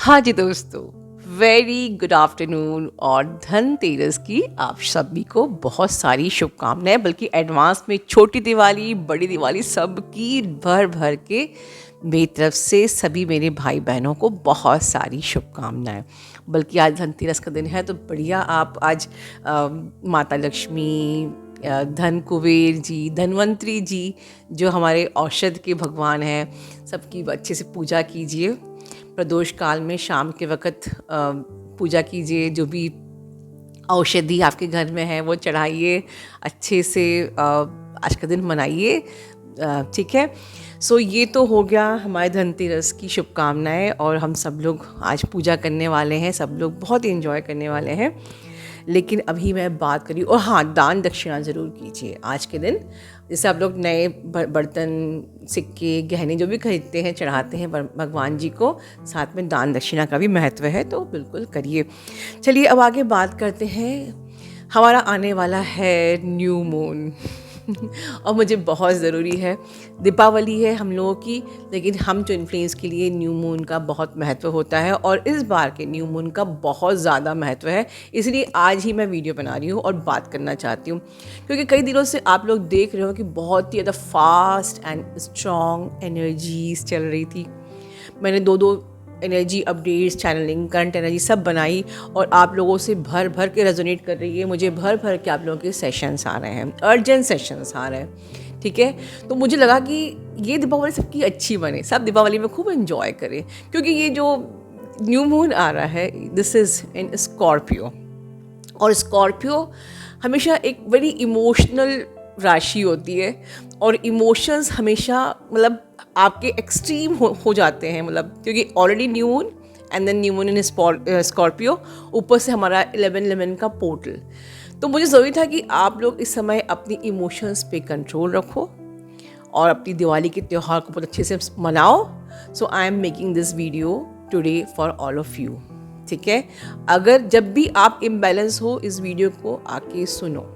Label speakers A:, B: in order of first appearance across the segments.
A: हाँ जी दोस्तों, very good afternoon और धनतेरस की आप सभी को बहुत सारी शुभकामनाएं। बल्कि एडवांस में छोटी दिवाली बड़ी दिवाली सबकी भर भर के मेरी तरफ से सभी मेरे भाई बहनों को बहुत सारी शुभकामनाएं। बल्कि आज धनतेरस का दिन है तो बढ़िया आप आज माता लक्ष्मी, धन कुबेर जी, धन्वंतरी जी जो हमारे औषध के भगवान हैं, सबकी अच्छे से पूजा कीजिए। प्रदोष काल में शाम के वक़्त पूजा कीजिए। जो भी औषधि आपके घर में है वो चढ़ाइए, अच्छे से आज का दिन मनाइए। ठीक है। सो ये तो हो गया हमारे धनतेरस की शुभकामनाएं। और हम सब लोग आज पूजा करने वाले हैं, सब लोग बहुत एंजॉय करने वाले हैं। लेकिन अभी मैं बात करी, और हाँ, दान दक्षिणा ज़रूर कीजिए आज के दिन। जैसे आप लोग नए बर्तन, सिक्के, गहने जो भी खरीदते हैं, चढ़ाते हैं भगवान जी को, साथ में दान दक्षिणा का भी महत्व है, तो बिल्कुल करिए। चलिए अब आगे बात करते हैं। हमारा आने वाला है न्यू मून और मुझे बहुत ज़रूरी है। दीपावली है हम लोगों की, लेकिन हम जो इन्फ्लुएंस के लिए न्यू मून का बहुत महत्व होता है, और इस बार के न्यू मून का बहुत ज़्यादा महत्व है। इसलिए आज ही मैं वीडियो बना रही हूँ और बात करना चाहती हूँ, क्योंकि कई दिनों से आप लोग देख रहे हो कि बहुत ही ज़्यादा फास्ट एंड स्ट्रॉन्ग एनर्जीज चल रही थी। मैंने दो energy updates, channelling, current energy सब बनाई, और आप लोगों से भर भर के रेजोनेट कर रही है। मुझे भर भर के आप लोगों के सेशंस आ रहे हैं, अर्जेंट सेशंस आ रहे हैं। ठीक है। तो मुझे लगा कि ये दीपावली सबकी अच्छी बने, सब दीपावली में खूब एंजॉय करें, क्योंकि ये जो न्यू मून आ रहा है, दिस इज़ इन स्कॉर्पियो। और स्कॉर्पियो हमेशा एक बड़ी इमोशनल राशि होती है, और इमोशंस हमेशा मतलब आपके एक्सट्रीम हो जाते हैं, मतलब क्योंकि already new moon and then new moon in Scorpio, ऊपर से हमारा 11/11 का पोर्टल। तो मुझे ज़रूरी था कि आप लोग इस समय अपनी इमोशंस पे कंट्रोल रखो और अपनी दिवाली के त्यौहार को बहुत अच्छे से मनाओ। So I am making this video today for all of you. ठीक है। अगर जब भी आप इम्बैलेंस हो, इस वीडियो को आके सुनो।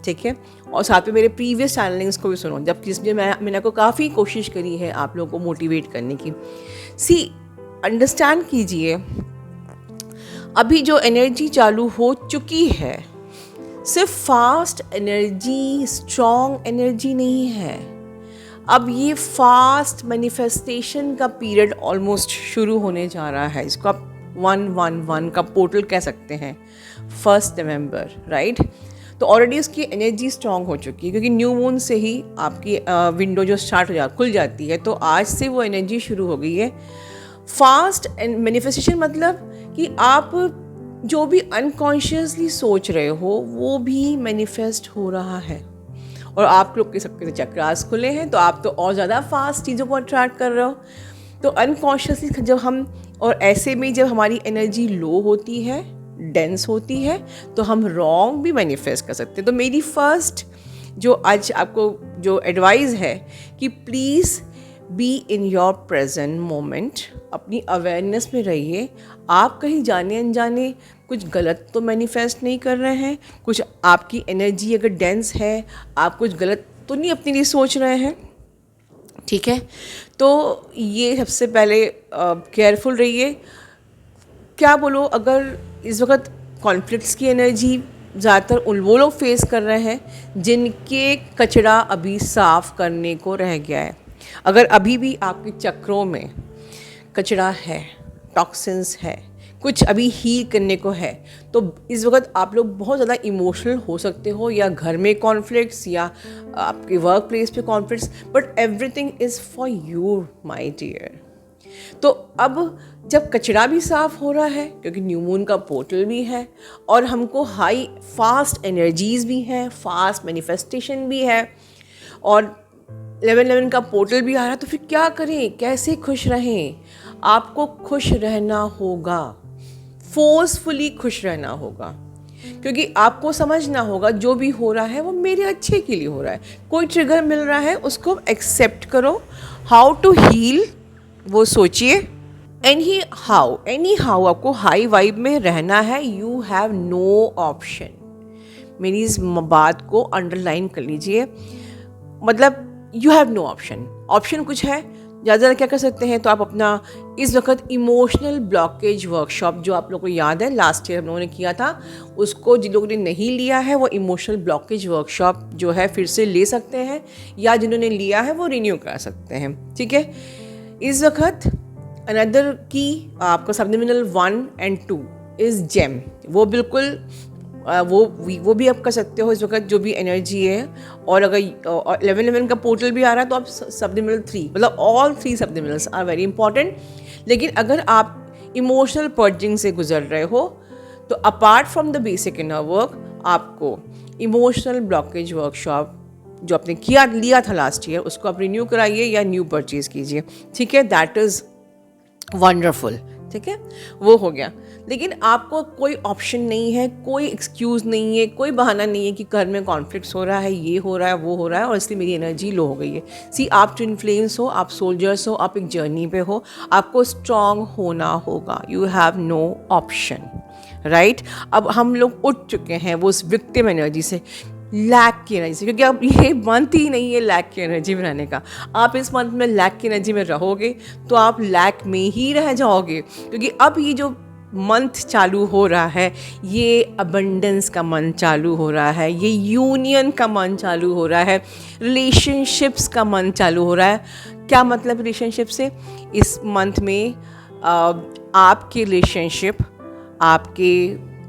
A: ठीक है। और साथ में मेरे प्रीवियस चैनलिंग्स को भी सुनो, जब जिसमें मैंने को काफ़ी कोशिश करी है आप लोगों को मोटिवेट करने की। सी, अंडरस्टैंड कीजिए, अभी जो एनर्जी चालू हो चुकी है, सिर्फ फास्ट एनर्जी, स्ट्रॉन्ग एनर्जी नहीं है। अब ये फास्ट मैनिफेस्टेशन का पीरियड ऑलमोस्ट शुरू होने जा रहा है। इसको आप 111 का पोर्टल कह सकते हैं, 1 नवंबर, राइट। तो ऑलरेडी उसकी एनर्जी स्ट्रॉन्ग हो चुकी है, क्योंकि न्यू मून से ही आपकी विंडो जो स्टार्ट हो खुल जाती है, तो आज से वो एनर्जी शुरू हो गई है। फास्ट एंड मैनिफेस्टेशन मतलब कि आप जो भी अनकॉन्शियसली सोच रहे हो वो भी मैनिफेस्ट हो रहा है। और आप लोग के सबके चक्रास खुले हैं, तो आप तो और ज़्यादा फास्ट चीज़ों को अट्रैक्ट कर रहे हो। तो अनकॉन्शियसली जब हम, और ऐसे में जब हमारी एनर्जी लो होती है, डेंस होती है, तो हम रॉन्ग भी मैनिफेस्ट कर सकते हैं। तो मेरी फर्स्ट जो आज आपको जो एडवाइस है कि please be in your present moment, अपनी अवेयरनेस में रहिए। आप कहीं जाने अनजाने कुछ गलत तो मैनिफेस्ट नहीं कर रहे हैं, कुछ आपकी एनर्जी अगर डेंस है, आप कुछ गलत तो नहीं अपने लिए सोच रहे हैं। ठीक है। तो ये सबसे पहले केयरफुल रहिए। क्या बोलो, अगर इस वक्त कॉन्फ्लिक्ट्स की एनर्जी ज़्यादातर वो लोग फेस कर रहे हैं जिनके कचरा अभी साफ़ करने को रह गया है। अगर अभी भी आपके चक्रों में कचरा है, टॉक्सिन्स है, कुछ अभी हील करने को है, तो इस वक्त आप लोग बहुत ज़्यादा इमोशनल हो सकते हो, या घर में कॉन्फ्लिक्ट्स, या आपके वर्क प्लेस पे conflicts, but everything is for you my dear. तो अब जब कचरा भी साफ़ हो रहा है, क्योंकि न्यू मून का पोर्टल भी है, और हमको हाई फास्ट एनर्जीज़ भी हैं, फास्ट मैनिफेस्टेशन भी है, और 11/11 का पोर्टल भी आ रहा है, तो फिर क्या करें, कैसे खुश रहें? आपको खुश रहना होगा, फोर्सफुली खुश रहना होगा, क्योंकि आपको समझना होगा जो भी हो रहा है वो मेरे अच्छे के लिए हो रहा है। कोई ट्रिगर मिल रहा है, उसको एक्सेप्ट करो। हाउ टू हील वो सोचिए। एनी हाउ आपको हाई वाइब में रहना है, यू हैव नो ऑप्शन। मेरी इस बात को अंडरलाइन कर लीजिए, मतलब you have no option. Option कुछ है ज़्यादा क्या कर सकते हैं, तो आप अपना इस वक्त इमोशनल ब्लॉकेज वर्कशॉप, जो आप लोगों को याद है लास्ट ईयर हम लोगों ने किया था, उसको जिन लोगों ने नहीं लिया है वो इमोशनल ब्लॉकेज वर्कशॉप जो है फिर से ले सकते हैं, या जिन्होंने लिया है वो रिन्यू कर सकते हैं। ठीक है, इस वक्त अनदर की आपका सबलिमिनल 1 and 2 इज़ जेम, वो बिल्कुल वो भी आप कर सकते हो इस वक्त जो भी एनर्जी है। और अगर 11 का पोर्टल भी आ रहा है तो आप सबलिमिनल 3, मतलब all 3 subliminals are very important. लेकिन अगर आप इमोशनल पर्जिंग से गुजर रहे हो तो apart from the basic inner work, आपको इमोशनल ब्लॉकेज वर्कशॉप जो आपने लिया था लास्ट ईयर, उसको आप रिन्यू कराइए या न्यू परचेज कीजिए। ठीक है, दैट इज़ वंडरफुल। ठीक है, वो हो गया। लेकिन आपको कोई ऑप्शन नहीं है, कोई एक्सक्यूज़ नहीं है, कोई बहाना नहीं है कि घर में कॉन्फ्लिक्ट्स हो रहा है, ये हो रहा है, वो हो रहा है और इसलिए मेरी एनर्जी लो हो गई है। सी, आप ट्विन फ्लेम्स हो, आप सोल्जर्स हो, आप एक जर्नी पे हो, आपको स्ट्रॉन्ग होना होगा। You have no option, right. अब हम लोग उठ चुके हैं वो उस विक्टिम एनर्जी से, लैक की एनर्जी से, क्योंकि अब ये मंथ ही नहीं है लैक की एनर्जी में रहने का। आप इस मंथ में लैक की एनर्जी में रहोगे तो आप लैक में ही रह जाओगे, क्योंकि अब ये जो मंथ चालू हो रहा है ये अबंडेंस का मंथ चालू हो रहा है, ये यूनियन का मंथ चालू हो रहा है, रिलेशनशिप्स का मंथ चालू हो रहा है। क्या मतलब रिलेशनशिप से? इस मंथ में आपके रिलेशनशिप आपके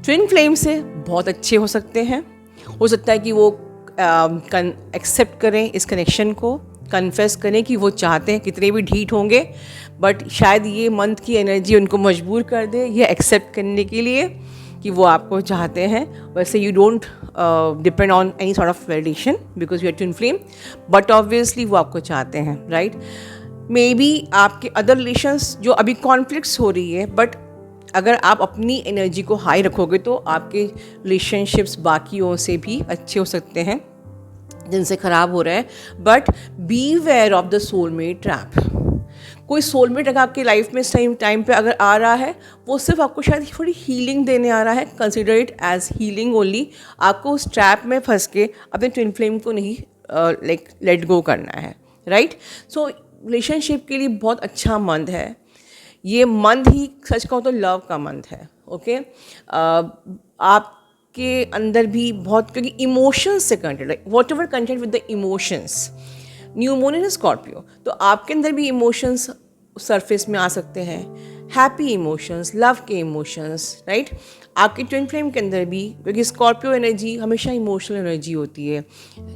A: ट्विन फ्लेम से बहुत अच्छे हो सकते हैं। हो सकता है कि वो एक्सेप्ट करें इस कनेक्शन को, कन्फेस करें कि वो चाहते हैं, कितने भी ढीठ होंगे बट शायद ये मंथ की एनर्जी उनको मजबूर कर दे ये एक्सेप्ट करने के लिए कि वो आपको चाहते हैं। वैसे you don't depend on any sort of validation because you are twin flame, but obviously वो आपको चाहते हैं, राइट। मे बी आपके अदर रिलेशंस जो अभी कॉन्फ्लिक्ट्स हो रही है, बट अगर आप अपनी एनर्जी को हाई रखोगे तो आपके रिलेशनशिप्स बाकियों से भी अच्छे हो सकते हैं जिनसे ख़राब हो रहे हैं। But beware of the soulmate trap. कोई सोलमेट अगर आपकी लाइफ में सही टाइम पे अगर आ रहा है, वो सिर्फ आपको शायद थोड़ी हीलिंग देने आ रहा है, consider it as healing only. आपको उस ट्रैप में फंस के अपने ट्विन फ्लेम को नहीं लाइक लेट गो करना है, राइट। सो रिलेशनशिप के लिए बहुत अच्छा मंथ है ये मंथ ही, सच कहूँ तो लव का मंथ है। ओके, आपके अंदर भी बहुत, क्योंकि इमोशंस से connected, like what ever connected with the emotions, new moon in Scorpio, तो आपके अंदर भी इमोशंस सरफेस में आ सकते हैं, हैप्पी इमोशंस, लव के इमोशंस, राइट। आपके ट्विन फ्लेम के अंदर भी, क्योंकि स्कॉर्पियो एनर्जी हमेशा इमोशनल एनर्जी होती है,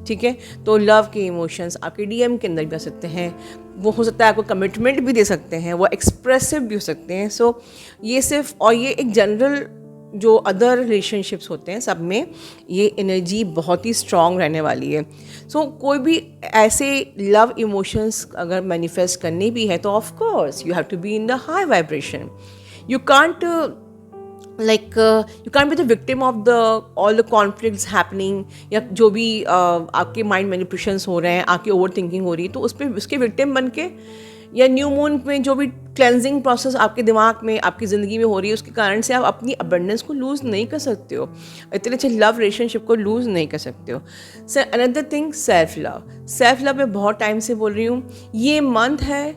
A: ठीक है, तो लव के इमोशंस आपके डीएम के अंदर भी आ सकते हैं। वो हो सकता है आपको कमिटमेंट भी दे सकते हैं, वो एक्सप्रेसिव भी हो सकते हैं। सो ये सिर्फ, और ये एक जनरल जो अदर रिलेशनशिप्स होते हैं सब में ये एनर्जी बहुत ही स्ट्रॉन्ग रहने वाली है। सो कोई भी ऐसे लव इमोशंस अगर मैनिफेस्ट करने भी है तो of course you have to be in the high vibration. You can't you can't be the victim of all the conflicts happening, या जो भी आपके माइंड मैनिपुलेशंस हो रहे हैं, आपकी ओवर थिंकिंग हो रही है, तो उस पर उसके विक्टिम बन के, या न्यू मून में जो भी क्लेंजिंग प्रोसेस आपके दिमाग में आपकी ज़िंदगी में हो रही है उसके कारण से आप अपनी अबंडेंस को लूज़ नहीं कर सकते हो, इतने अच्छे लव रिलेशनशिप को लूज़ नहीं कर सकते हो। Sir another thing, self love में बहुत टाइम से बोल रही हूँ, ये मंथ है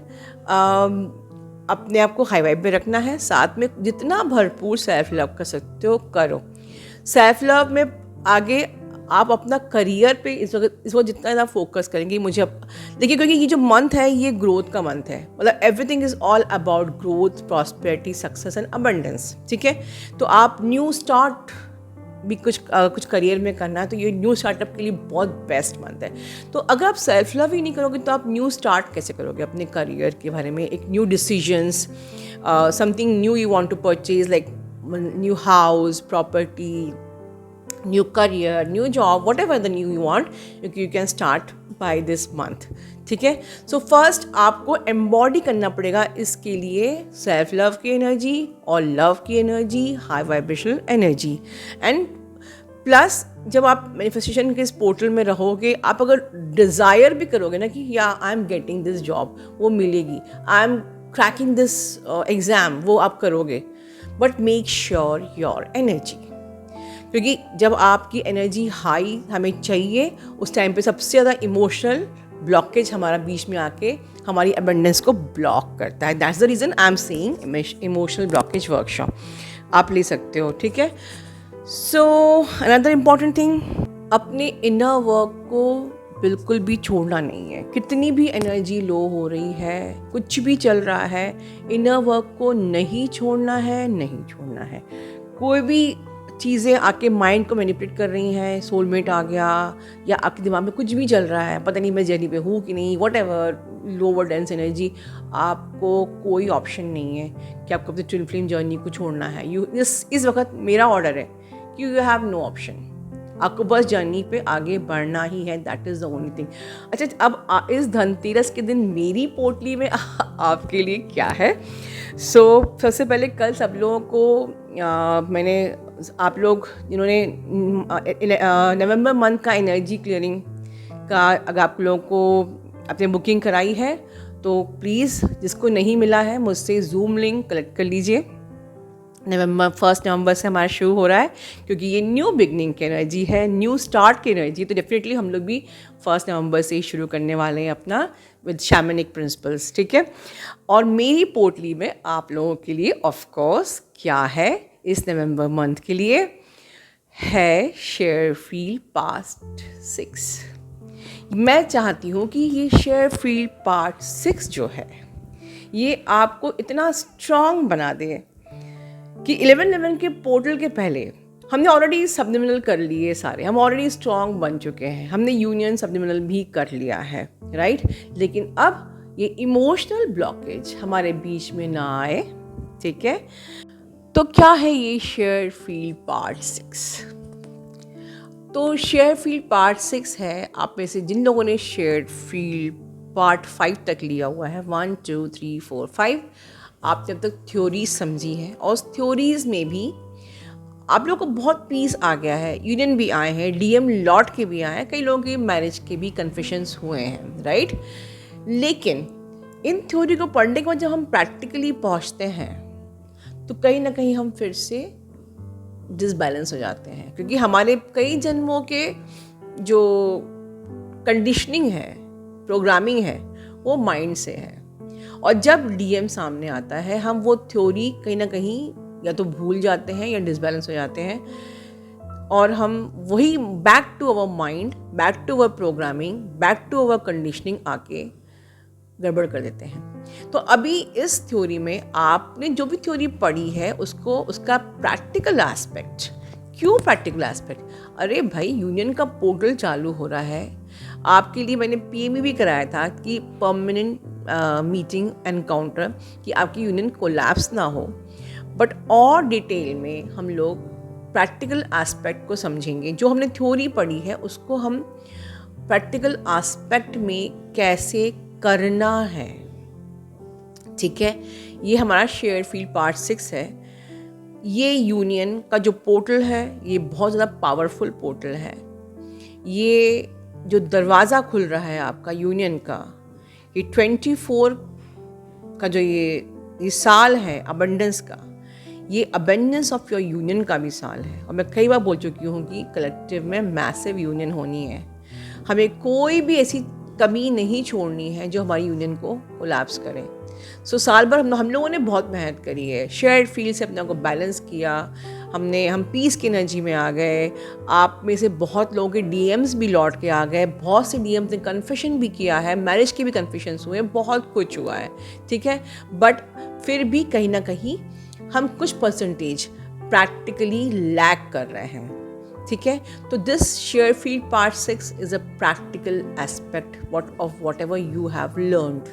A: अपने आप को हाई वाइब में रखना है, साथ में जितना भरपूर सेल्फ लव कर सकते हो करो। सेल्फ लव में आगे आप अपना करियर पे इस वक्त जितना ज़्यादा फोकस करेंगे, मुझे अब देखिए, क्योंकि ये जो मंथ है ये ग्रोथ का मंथ है, मतलब everything is all about growth, prosperity, success and abundance, ठीक है। तो आप न्यू स्टार्ट भी कुछ करियर में करना है तो ये न्यू स्टार्टअप के लिए बहुत बेस्ट मंथ है। तो अगर आप सेल्फ लव ही नहीं करोगे तो आप न्यू स्टार्ट कैसे करोगे अपने करियर के बारे में, एक new decisions, something new you want to purchase, like new house, property, new career, new job, whatever the new you want, you can start by this month, ठीक है। सो फर्स्ट आपको एम्बॉडी करना पड़ेगा इसके लिए सेल्फ लव की energy और love की energy, high vibrational energy. And plus जब आप मैनिफेस्टेशन के इस पोर्टल में रहोगे, आप अगर डिज़ायर भी करोगे ना कि या I am getting this job, वो मिलेगी, I am cracking this exam, वो आप करोगे, but make sure your energy, क्योंकि जब आपकी एनर्जी हाई हमें चाहिए उस टाइम पे सबसे ज़्यादा इमोशनल ब्लॉकेज हमारा बीच में आके हमारी अबंडेंस को ब्लॉक करता है। That's the reason I am saying emotional blockage workshop आप ले सकते हो, ठीक है। सो अनदर इम्पॉर्टेंट थिंग, अपने इनर वर्क को बिल्कुल भी छोड़ना नहीं है। कितनी भी एनर्जी लो हो रही है, कुछ भी चल रहा है, इनर वर्क को नहीं छोड़ना है, नहीं छोड़ना है। कोई भी चीज़ें आके माइंड को मैनिपुलेट कर रही हैं, सोलमेट आ गया या आपके दिमाग में कुछ भी चल रहा है, पता नहीं मैं जर्नी पे हूँ कि नहीं, what ever, lower dense energy, आपको कोई ऑप्शन नहीं है कि आपको अपनी ट्विन फ्लेम जर्नी को छोड़ना है। इस वक्त मेरा ऑर्डर है कि यू हैव नो ऑप्शन, आपको बस जर्नी पे आगे बढ़ना ही है, that is the only thing. अच्छा, अब इस धनतेरस के दिन मेरी पोटली में आपके लिए क्या है? सबसे पहले कल सब लोगों को मैंने, आप लोग जिन्होंने नवंबर मंथ का एनर्जी क्लियरिंग का अगर आप लोगों को अपने बुकिंग कराई है तो प्लीज़, जिसको नहीं मिला है मुझसे ज़ूम लिंक कलेक्ट कर लीजिए। 1 नवंबर से हमारा शुरू हो रहा है, क्योंकि ये न्यू बिगनिंग की एनर्जी है, न्यू स्टार्ट की एनर्जी, तो डेफिनेटली हम लोग भी 1 नवंबर से ही शुरू करने वाले हैं अपना विद शैमनिक प्रिंसिपल्स, ठीक है। और मेरी पोटली में आप लोगों के लिए ऑफ कोर्स क्या है इस नवंबर मंथ के लिए है शेयर फील पार्ट 6। मैं चाहती हूँ कि ये शेयर फील पार्ट 6 जो है ये आपको इतना स्ट्रांग बना दे कि 11/11 के पोर्टल के पहले हमने ऑलरेडी सबलिमिनल कर लिए सारे, हम ऑलरेडी स्ट्रांग बन चुके हैं, हमने यूनियन सबलिमिनल भी कर लिया है, राइट। लेकिन अब ये इमोशनल ब्लॉकेज हमारे बीच में ना आए, ठीक है। तो क्या है ये शेयर फील पार्ट 6? तो शेयर फील पार्ट 6 है, आप में से जिन लोगों ने शेयर फील पार्ट 5 तक लिया हुआ है, 1 2 3 4 5, आपने अब तक थ्योरी समझी है, और उस थ्योरीज में भी आप लोगों को बहुत पीस आ गया है, यूनियन भी आए हैं, डीएम लॉट के भी आए हैं, कई लोगों के मैरिज के भी कन्फेशंस हुए हैं, राइट। लेकिन इन थ्योरी को पढ़ने के बाद जब हम प्रैक्टिकली पहुंचते हैं तो कहीं ना कहीं हम फिर से डिसबैलेंस हो जाते हैं, क्योंकि हमारे कई जन्मों के जो कंडीशनिंग है, प्रोग्रामिंग है, वो माइंड से है। और जब डीएम सामने आता है हम वो थ्योरी कहीं ना कहीं या तो भूल जाते हैं या डिसबैलेंस हो जाते हैं, और हम वही back to our mind, back to our programming, back to our conditioning आके गड़बड़ कर देते हैं। तो अभी इस थ्योरी में आपने जो भी थ्योरी पढ़ी है उसका प्रैक्टिकल एस्पेक्ट, क्यों प्रैक्टिकल एस्पेक्ट? अरे भाई, यूनियन का पोर्टल चालू हो रहा है, आपके लिए मैंने पीएमई भी कराया था कि परमानेंट मीटिंग एनकाउंटर, कि आपकी यूनियन कोलैप्स ना हो। बट और डिटेल में हम लोग प्रैक्टिकल एस्पेक्ट को समझेंगे, जो हमने थ्योरी पढ़ी है उसको हम प्रैक्टिकल एस्पेक्ट में कैसे करना है, ठीक है। ये हमारा शेयर फील्ड पार्ट 6 है। ये यूनियन का जो पोर्टल है ये बहुत ज़्यादा पावरफुल पोर्टल है। ये जो दरवाज़ा खुल रहा है आपका यूनियन का, ये 24 का जो ये साल है अबंडेंस का, ये अबंडेंस ऑफ योर यूनियन का भी साल है। और मैं कई बार बोल चुकी हूँ कि कलेक्टिव में मैसिव यूनियन होनी है, हमें कोई भी ऐसी कमी नहीं छोड़नी है जो हमारी यूनियन को कोलैप्स करे। सो साल भर हम लोगों ने बहुत मेहनत करी है, शेयर्ड फील्ड से अपने को बैलेंस किया, हम पीस की एनर्जी में आ गए। आप में से बहुत लोगों के डीएम्स भी लौट के आ गए, बहुत से डीएम्स ने कन्फेशन भी किया है, मैरिज के भी कन्फेशंस हुए, बहुत कुछ हुआ है, ठीक है। बट फिर भी कहीं ना कहीं हम कुछ परसेंटेज प्रैक्टिकली लैक कर रहे हैं, ठीक है। तो this share field part 6 is a practical aspect of what ever you have learned,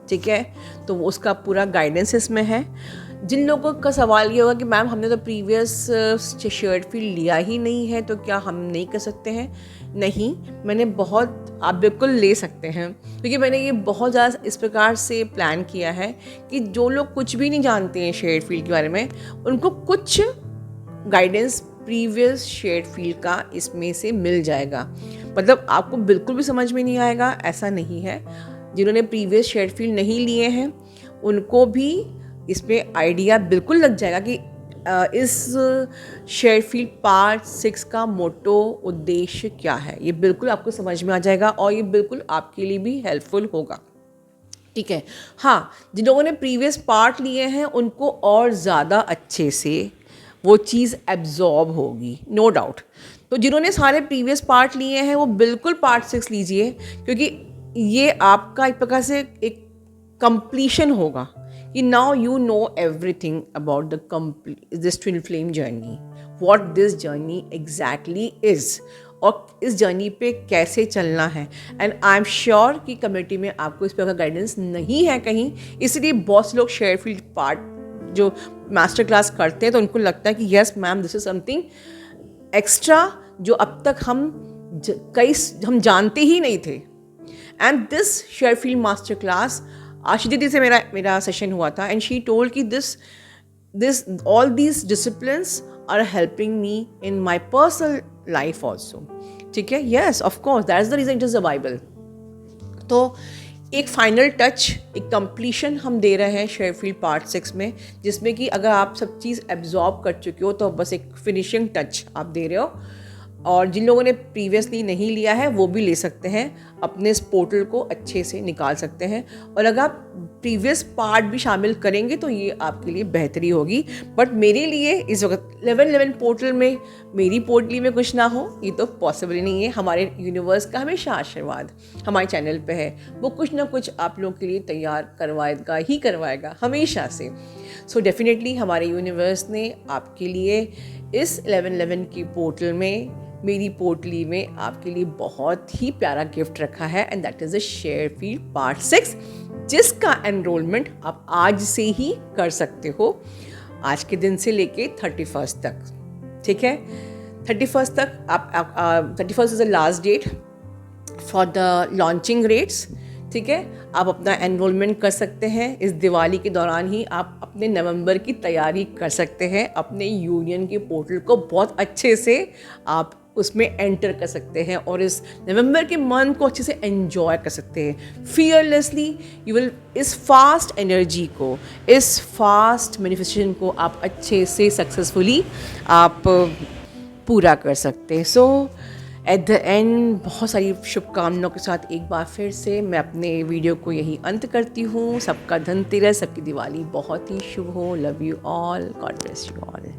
A: ठीक है। तो उसका पूरा गाइडेंस इसमें है। जिन लोगों का सवाल ये होगा कि मैम हमने तो प्रीवियस शेयर फील्ड लिया ही नहीं है, तो क्या हम नहीं कर सकते हैं? नहीं, मैंने बहुत, आप बिल्कुल ले सकते हैं, क्योंकि मैंने ये बहुत ज़्यादा इस प्रकार से प्लान किया है कि जो लोग कुछ भी नहीं जानते हैं शेयर फील्ड के बारे में, उनको कुछ गाइडेंस प्रीवियस शेयर फील्ड का इसमें से मिल जाएगा। मतलब आपको बिल्कुल भी समझ में नहीं आएगा ऐसा नहीं है। जिन्होंने प्रीवियस शेयर फील्ड नहीं लिए हैं उनको भी इसमें आइडिया बिल्कुल लग जाएगा कि इस शेयरफील्ड पार्ट 6 का मोटो उद्देश्य क्या है, ये बिल्कुल आपको समझ में आ जाएगा और ये बिल्कुल आपके लिए भी हेल्पफुल होगा। ठीक है, हाँ, जिन लोगों ने प्रीवियस पार्ट लिए हैं उनको और ज़्यादा अच्छे से वो चीज़ एब्जॉर्ब होगी, नो डाउट। तो जिन्होंने सारे प्रीवियस पार्ट लिए हैं वो बिल्कुल पार्ट 6 लीजिए, क्योंकि ये आपका एक प्रकार से एक कंप्लीशन होगा कि now you know everything about this twin flame journey, what this journey exactly is, और इस जर्नी पे कैसे चलना है। एंड आई एम श्योर कि कम्युनिटी में आपको इस पर गाइडेंस नहीं है कहीं, इसलिए बहुत से लोग शेयरफील्ड पार्ट जो मास्टर क्लास करते हैं तो उनको लगता है कि yes ma'am this is something extra जो अब तक हम जानते ही नहीं थे। And this Sharefield master class Ashi दीदी से मेरा सेशन हुआ था, एंड शी टोल्ड कि this all these disciplines are helping me in my personal life also. ठीक है, yes of course that is the reason it is the Bible. तो एक फाइनल टच, एक कंप्लीशन हम दे रहे हैं शेयरफील्ड पार्ट 6 में, जिसमें कि अगर आप सब चीज़ एब्जॉर्ब कर चुके हो तो बस एक फिनिशिंग टच आप दे रहे हो। और जिन लोगों ने प्रीवियसली नहीं लिया है वो भी ले सकते हैं, अपने इस पोर्टल को अच्छे से निकाल सकते हैं। और अगर आप प्रीवियस पार्ट भी शामिल करेंगे तो ये आपके लिए बेहतरी होगी। बट मेरे लिए इस वक्त 11 पोर्टल में मेरी पोर्टली में कुछ ना हो ये तो पॉसिबल ही नहीं है। हमारे यूनिवर्स का हमेशा आशीर्वाद हमारे चैनल पे है, वो कुछ ना कुछ आप लोगों के लिए तैयार करवाएगा हमेशा से। सो डेफिनेटली हमारे यूनिवर्स ने आपके लिए इस 11 की पोर्टल में, मेरी पोर्टली में आपके लिए बहुत ही प्यारा गिफ्ट रखा है, एंड दैट इज़ अ शेयरफील्ड पार्ट 6, जिसका एनरोलमेंट आप आज से ही कर सकते हो, आज के दिन से लेके 31 तक। ठीक है, 31 तक आप 31 is the last date for the launching rates. ठीक है, आप अपना एनरोलमेंट कर सकते हैं। इस दिवाली के दौरान ही आप अपने नवंबर की तैयारी कर सकते हैं, अपने यूनियन के पोर्टल को बहुत अच्छे से आप उसमें एंटर कर सकते हैं और इस नवंबर के मंथ को अच्छे से एंजॉय कर सकते हैं फियरलेसली। यू विल इस फास्ट एनर्जी को, इस फास्ट मैनिफेस्टेशन को आप अच्छे से सक्सेसफुली आप पूरा कर सकते हैं। सो एट द एंड बहुत सारी शुभकामनाओं के साथ एक बार फिर से मैं अपने वीडियो को यही अंत करती हूँ। सबका धनतेरस, सबकी दिवाली बहुत ही शुभ हो। Love you all, God bless you all.